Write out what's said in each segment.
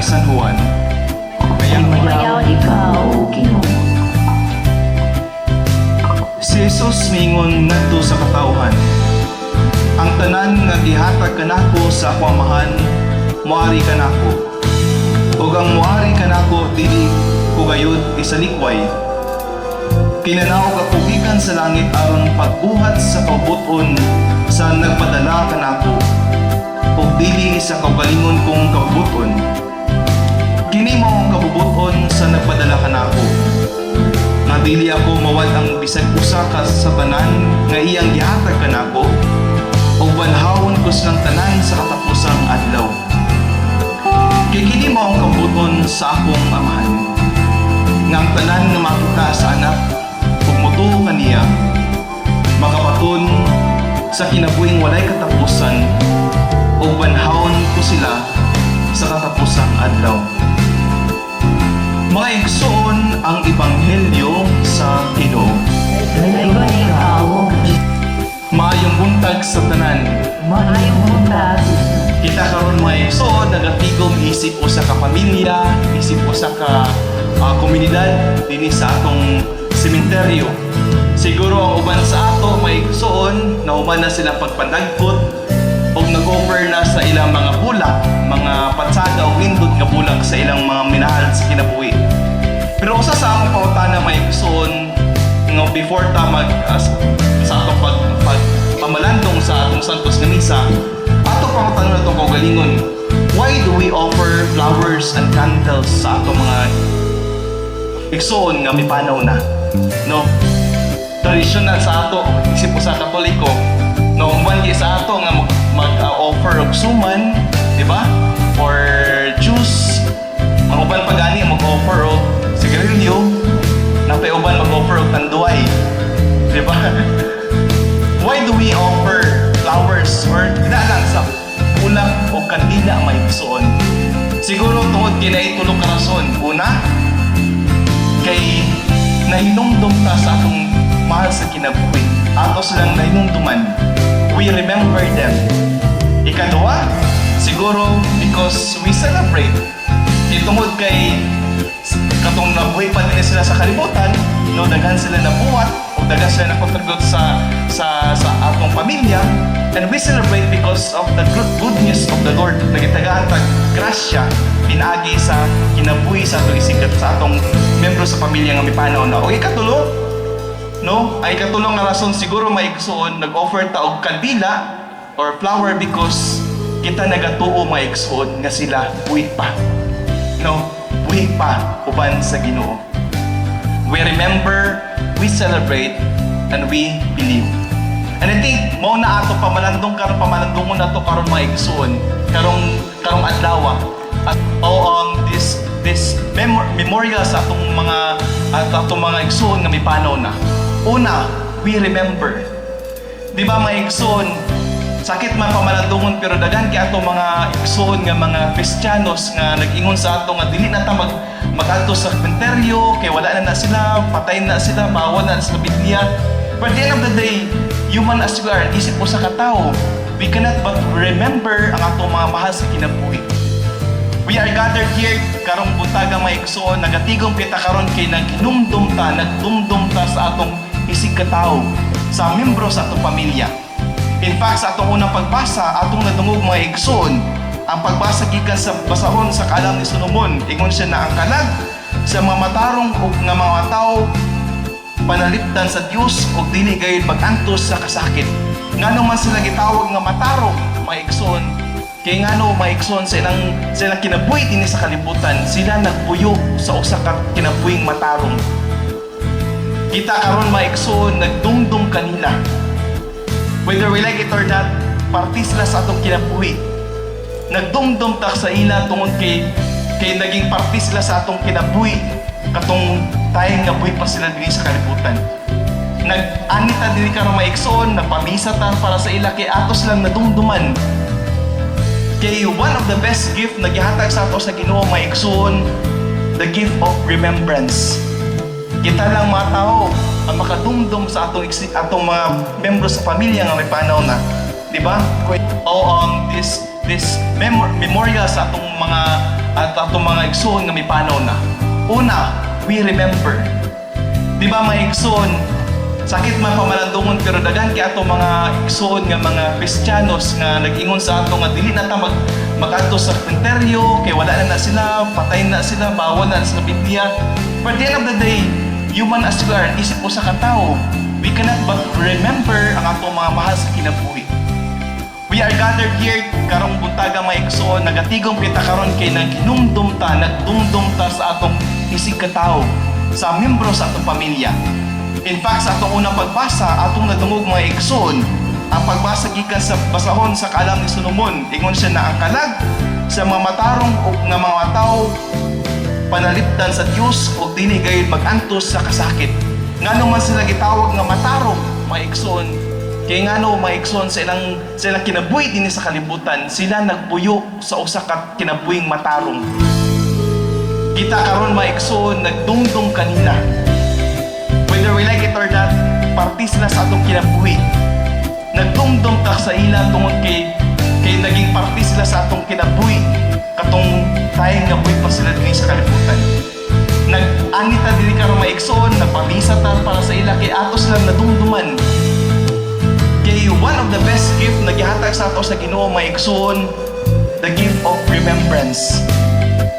San Juan. Kaya Mayaw ikaw, Ginoo. si Jesus mingon ngadto sa katawhan. Ang tanan nga gihatag kanako sa akong amahan, moari kanako. Ug ang moari kanako dili ko gayud isalikway. Kinanaog ako gikan sa langit aron pagbuhat sa kabuton sa nagpadala kanako. Ug dili sa kaugalingon kong kabuton. Kini mao ang kabubuton sa nagpadala kanako. Nga dili ako mawad ang bisag usa ka sa tanan nga iyang gihatag kanako. Ug banhawon ko silang tanan sa katapusang adlaw. Kay kini mao ang kabubuton sa akong amahan. Nga ang tanan nga makita sa anak ug motuo kaniya makapaton sa kinabuhing walay katapusan ug banhawon ko sila sa katapusang adlaw. Mga igsoon ang ebanghelyo sa Ginoo. Mayaw ikaw, Maayong buntag sa tanan. Maayong buntag. Kita karon mga igsoon nagatigom isip usa ka pamilya, isip usa ka komunidad dinhi sa atong sementeryo. Siguro ang uban sa ato may igsoon na uban na sila pagpadagkot o nag-offer na sa ilang mga bulak, mga patsada o windot nga bulak sa ilang mga minahal sa kinabuhi. Pero usa sa akong pangutana may igsoon nga before ta sa atong pamalandong sa atong Santos nga misa, ato pangutana na itong kaugalingon, why do we offer flowers and candles sa atong mga igsoon nga mipanaw na? No? Traditional sa ato, isip ko sa Katoliko, no, uban sa ato nga mag-offer og suman, di ba? Or juice. Ang uban pagani mag-offer og sigarilyo, napay uban mag-offer og tanduay. Di ba? Why do we offer flowers or lang sa ulap o kandila may igsoon? Siguro tungod kay tulong ka rason. Una, kay nahinumdum ta sa atong mahal sa kinabuhi. Ato silang nahinumduman. We remember them. Ikaduha, siguro because we celebrate. Itungod kay katong nabuhay pa din sila sa kalibutan, no, daghan sila nabuhat o daghan sila na-contribute sa atong pamilya, and we celebrate because of the goodness of the Lord. Nagitagaan tag grasya pinagi sa kinabuhi sa atong isikat sa atong membro sa pamilya nga mipanaw na. O ikatulo, no, ay katulong nga rason siguro maigsoon nag-offer ta og kandila or flower because kita nagatuo maigsoon nga sila buhi pa. No, buhi pa uban sa Ginoo. We remember, we celebrate, and we believe. And I think mao na ato pamalandungon nato karon maigsoon karong adlaw at this memorial sa atong mga igsoon nga mipanaw na. Una, we remember. Di ba mga igsoon, sakit man pamalandungon pero daghan kay ato mga igsoon nga mga Kristiyanos nga nag-ingon sa ato nga dili na ta mag-adto sa sementeryo kay wala na sila, patay na sila, bawal na sa Biblia. But at the end of the day, human as we are, isip mo sa katao, we cannot but remember ang atong mga mahal sa kinabuhi. We are gathered here karong buntaga mga igsoon, nagatigom kita karon kay nagdumdum ta sa atong isig katao, sa membro sa atong pamilya. In fact, sa atong unang pagbasa, atong nadungog mga igsoon, ang pagbasa gikan sa basahon sa kalam ni Solomon, ingon siya na ang kalag sa mga matarong ug nga mga tao panalipdan sa Dios ug dili gayud mag-antos sa kasakit. Ngano man sila gitawag nga matarong mga igsoon, kay ngano maigsoon sa ilang kinabuhi dinhi sa kalibutan, sila nagpuyo sa usa ka kinabuhing matarong. Kita karon maigsoon nagdumdum kanila. Whether we like it or not, parti sila sa atong kinabuhi. Nagdumdum ta sa ila tungod kay naging parti sila sa atong kinabuhi katong tayong nga buhi pa sila dinhi sa kalibutan. Nag-anita dinhi karon maigsoon, nagpamisa ta para sa ila kay atos lang nadumduman. Kay one of the best gift na gihatag sa ato sa Ginoo maigsoon, the gift of remembrance. Kita lang mga tao ang makadumdum sa atong mga membro sa pamilya nga may panaw na, di ba? memorial sa atong mga igsoon nga mipanaw na. Una, we remember. Di ba mga igsoon, sakit man pamalandungon pero daghan kay ato mga igsoon nga mga Kristiyanos nga nag-ingon sa ato nga dili na ta mag-adto sa cemeteryo kay wala na sila, patay na sila, bawal na sa Biblia. But at the end of the day, human as we are, isip po sa katao, we cannot but remember ang atong mga mahal sa kinabuhi. We are gathered here karong buntaga mga igsoon, nagatigom kita karon kay nagdumdum ta sa atong isig katao, sa membro sa atong pamilya. In fact, sa atong unang pagbasa, atong nadungog mga igsoon, ang pagbasa gikan sa basahon sa Kaalam ni Solomon, ingon siya na ang kalag sa mga matarong o nga mga tao panalipdan sa Dios o dili gayud mag-antos sa kasakit. Ngano man sila gitawag nga matarong mga igsoon, kay ngano mga igsoon sa ilang kinabuhi dinhi sa kalibutan, sila nagpuyo sa usa ka kinabuhing matarong. Kita karon mga igsoon nagdungdong kanila. Whether we like it or not, parti sila sa atong kinabuhi. Nagdungdong ta sa ila tungod kay naging parti sila sa atong kinabuhi. Katong tayong nabuhi pa sila dinhi sa kalibutan. Nag-anita dili karon mga igsoon, nagpamisa ta para sa ila kay atos lang nadumduman. Kay one of the best gift na gihatag sa ato sa Ginoo mga igsoon, the gift of remembrance.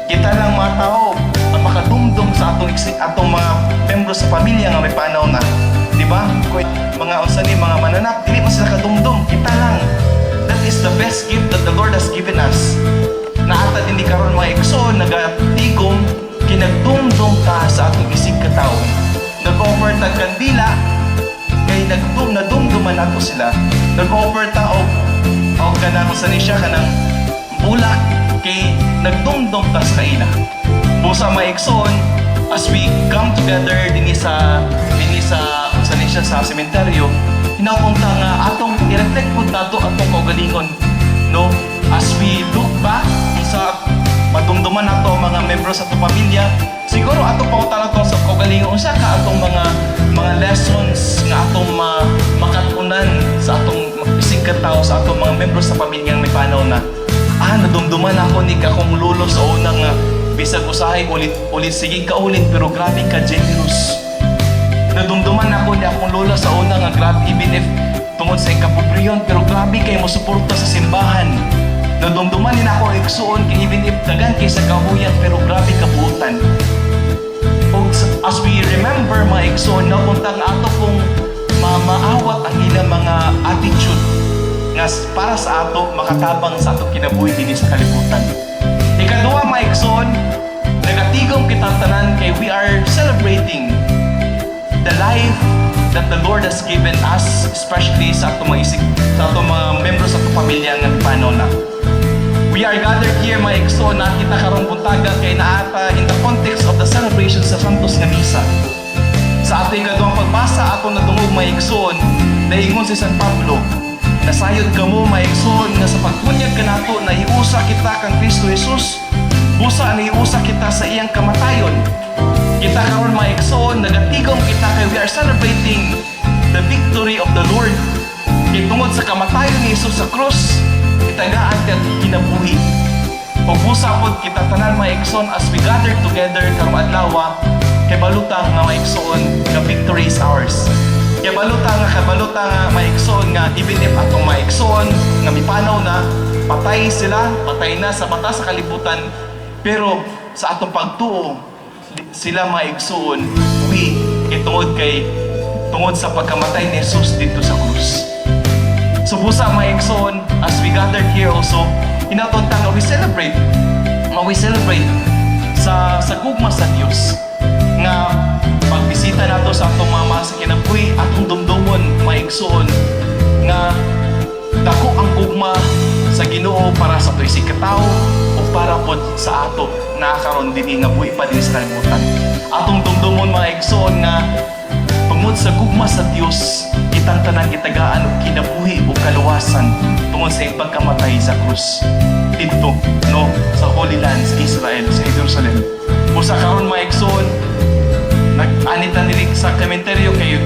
Kita lang mga tao ang makadumdum sa atong mga membro sa pamilya nga may panaw na. Di ba? Mga unsa ni mga mananap, dili man sila kadumdum. Kita lang. That is the best gift that the Lord has given us. Naata din karon mga igsoon, nagatigom, kinagdumdum ta sa atong isig katao. Nag-offer ta kandila, kay nadumduman nato sila. Nag-offer ta og kanang sa ni siya kanang bulak kay nagdumdum ta sa ila. Busa maigsoon as we come together dinhi sa sa ni siya sa sementeryo, hinapunta nga atong i-reflect pud nato atong kaugalingon, no? As we look back sa madumduman nato ang mga membro sa atong pamilya, siguro atong pautan nato sa kaugalingon sa atong mga lessons nga atong makatunan sa atong isig katao sa atong mga membro sa pamilya nga may panaw na. Nadumduman ako ni kakong lolo sa una nga bisag usahay ulit sige ka ulit pero grabe ka generous. Nadumduman ako ni akong lolo sa una nga grabe even if tungod sa ikapobriyon pero grabe kay mo suporta sa simbahan. Nadumduman din ako igsuon kay even if dagan kay sa kahuyan pero grabe kabuutan. As we remember mga igsoon, napuntang ato kong maawat ang ilang mga attitude nga para sa ato makatabang sa ato kinabuhi dinhi sa kalibutan. Ikaduha mga igsoon, nagatigom kita tanan kay we are celebrating the life that the Lord has given us, especially sa ato mga membro sa ato pamilya nga panaw na. We are gathered here mga igsoon na kita karong buntaga kay naata in the context of the celebration sa Santos nga Misa. Sa ato ikaduhang pagbasa ato nadungog mga igsoon, naingon si San Pablo, nasayod kamo mga igsoon nga sa pagbunyag kanato na iusa kita kang Kristo Jesus, busa na iusa kita sa iyang kamatayon. Kita karon mga igsoon, nagatigom kita kay we are celebrating the victory of the Lord. Kay tungod sa kamatayon ni Jesus sa krus, itagaan at kinabuhi. O busa pod kita tanan mga igsoon as we gather together karong adlaw kay balutang nga mga igsoon nga victory is ours. Kay balutang nga mga igsoon nga even if atong mga igsoon nga mipanaw na patay na sa mata sa kalibutan, pero sa atong pagtuo sila mga igsoon buhi tungod sa pagkamatay ni Jesus dito sa krus. So busa mga igsoon, as we gathered here also, inatuntang nga we celebrate sa gugma sa Dios nga pagbisita nato sa atong mga sa kinabuhi atong dumdumon mga igsoon nga dako ang gugma sa Ginoo para sa tuig katao o para pod sa ato na karon dinhi nga buhi pa din sa kalibutan. Atong dumdumon mga igsoon nga tungod sa gugma sa Dios, kitang tanan gitagaan og kinabuhi o kaluwasan tungod sa iyang pagkamatay sa krus dito, no, sa Holy Land, sa Israel, sa Jerusalem. Busa karon mga igsoon, nag-anita nili sa cemeteryo kayo